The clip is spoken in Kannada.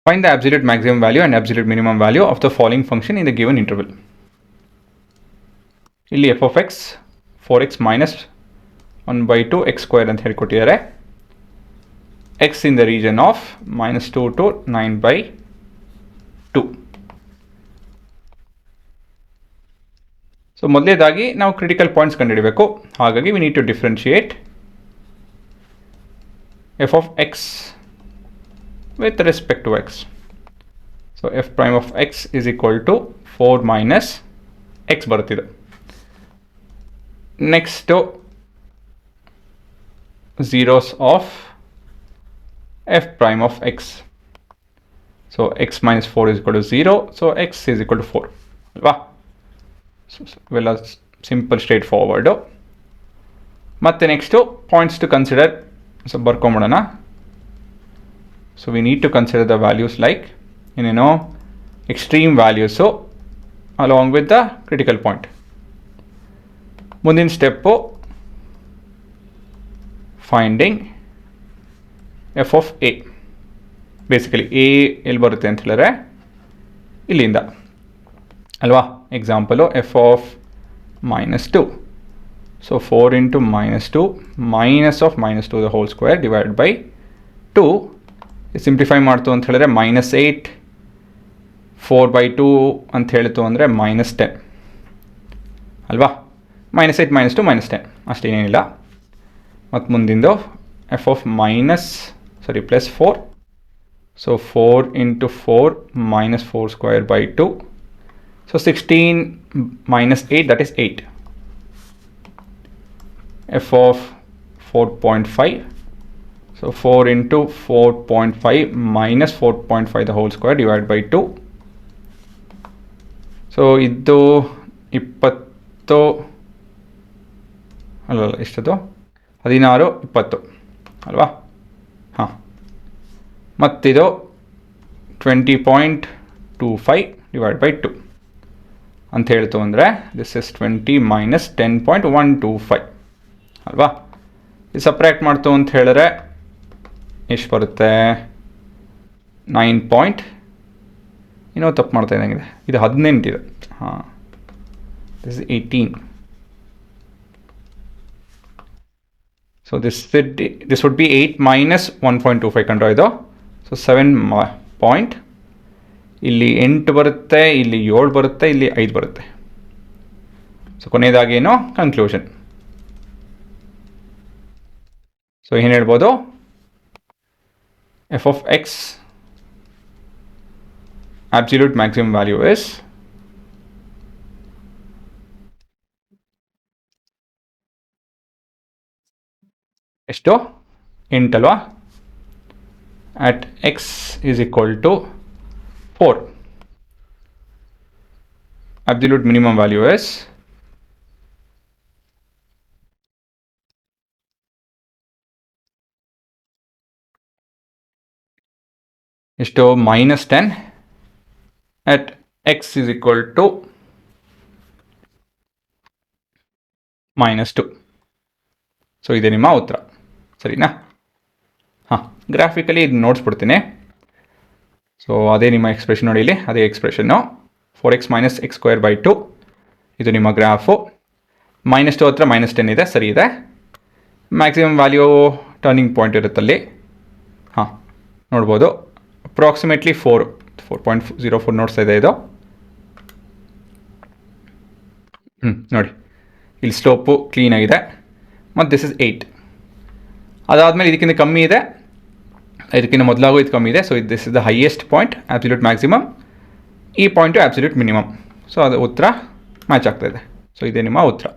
Find the absolute maximum value and absolute minimum value of the following function in the given interval. ಇಲ್ಲಿ f of x 4x minus 1 by 2 x square ಅಂತ ಹೇಳಿಕೊಟ್ಟಿದ್ದಾರೆ. x in the region of minus 2 to 9 by 2. So ಮೊದಲನೇದಾಗಿ ನಾವು ಕ್ರಿಟಿಕಲ್ ಪಾಯಿಂಟ್ಸ್ ಕಂಡುಹಿಡಬೇಕು. ಹಾಗಾಗಿ we need to differentiate f of x with respect to x. So f prime of x is equal to 4 minus x ಬರುತ್ತಿದೆ. Next zeros of f prime of x. So x minus 4 is equal to 0. So x is equal to 4. ಅಲ್ವಾ? ಇವೆಲ್ಲ ಸಿಂಪಲ್ ಸ್ಟ್ರೇಟ್ ಫಾರ್ವರ್ಡು. ಮತ್ತು next points to consider. So ಬರ್ಕೊಂಬಿಡೋಣ. So we need to consider the values like extreme values so along with the critical point. ಮುಂದಿನ step finding f of a. Basically a ಎಲ್ಲಿ ಬರುತ್ತೆ ಅಂತ ಹೇಳಿದ್ರೆ ಇಲ್ಲಿಂದ ಅಲ್ವಾ. Example f of -2. So 4 into -2 minus of -2 the whole square divided by 2. Simplify ಮಾಡ್ತು ಅಂತ ಹೇಳಿದ್ರೆ -8 4/2 ಅಂತ ಹೇಳ್ತು ಅಂದರೆ -10 ಅಲ್ವಾ. -8 -2 -10 ಅಷ್ಟೇನೇನಿಲ್ಲ. ಮತ್ತು ಮುಂದಿಂದು f of +4. So 4 into 4 -4 square by 2. So 16 -8 that is 8. f of 4.5. So 4 into 4.5 minus 4.5 the whole square divided by 2. So ಇದು 20 ಅಲ್ಲ ಎಷ್ಟದು 16 20 ಅಲ್ವಾ. ಹಾಂ, ಮತ್ತಿದು 20.25 divided by 2 ಅಂತ ಹೇಳ್ತು ಅಂದರೆ ದಿಸ್ ಇಸ್ 20 minus 10.125 ಅಲ್ವಾ. ಇದು ಸಪ್ರೇಟ್ ಮಾಡ್ತು ಅಂತ ಹೇಳಿದ್ರೆ ಎಷ್ಟು ಬರುತ್ತೆ 9. ಇನ್ನೂ ತಪ್ಪು ಮಾಡ್ತಾ ಇದ್ದಂಗಿದೆ. ಇದು 18 ಇದೆ. ಹಾಂ, this is 18. So this would be 8 minus 1.25 ಕಂಡ್ರೆ ಇದು. So 7 point. ಇಲ್ಲಿ 8 ಬರುತ್ತೆ, ಇಲ್ಲಿ 7 ಬರುತ್ತೆ, ಇಲ್ಲಿ 5 ಬರುತ್ತೆ. So ಕೊನೆಯದಾಗೇನು conclusion. ಸೊ ಏನು ಹೇಳ್ಬೋದು, f of x absolute maximum value is ಎಷ್ಟು 8 ಅಲ್ವಾ. at x is equal to 4. absolute minimum value is ಎಷ್ಟು -10 at x is equal to -2. So ಇದೆ ನಿಮ್ಮ ಉತ್ತರ, ಸರಿನಾ? ಹಾಂ, ಗ್ರಾಫಿಕಲಿ ಇದು ನೋಡಿಸ್ಬಿಡ್ತೀನಿ. ಸೊ ಅದೇ ನಿಮ್ಮ ಎಕ್ಸ್ಪ್ರೆಷನ್ ನೋಡಿ, ಇಲ್ಲಿ ಅದೇ expression 4x minus x square by 2. ಇದು ನಿಮ್ಮ ಗ್ರಾಫು. -2 ಹತ್ರ -10 ಇದೆ, ಸರಿ ಇದೆ. ಮ್ಯಾಕ್ಸಿಮಮ್ ವ್ಯಾಲ್ಯೂ ಟರ್ನಿಂಗ್ ಪಾಯಿಂಟ್ ಇರುತ್ತಲ್ಲಿ. ಹಾಂ, ನೋಡ್ಬೋದು. ಅಪ್ರಾಕ್ಸಿಮೇಟ್ಲಿ 4.04 ನೋಡ್ತಾ ಇದೆ ಇದು. ನೋಡಿ, ಇಲ್ಲಿ ಸ್ಲೋಪು ಕ್ಲೀನಾಗಿದೆ. ಮತ್ತು ದಿಸ್ ಇಸ್ 8. ಅದಾದಮೇಲೆ ಇದಕ್ಕಿಂತ ಕಮ್ಮಿ ಇದೆ, ಇದಕ್ಕಿಂತ ಮೊದಲಾಗೂ ಇದು ಕಮ್ಮಿ ಇದೆ. So this is the highest point, absolute maximum. ಈ ಪಾಯಿಂಟು ಆಬ್ಸಲ್ಯೂಟ್ ಮಿನಿಮಮ್. ಸೊ ಅದು ಉತ್ತರ ಮ್ಯಾಚ್ ಆಗ್ತಾಯಿದೆ. ಸೊ ಇದೇ ನಿಮ್ಮ ಉತ್ತರ.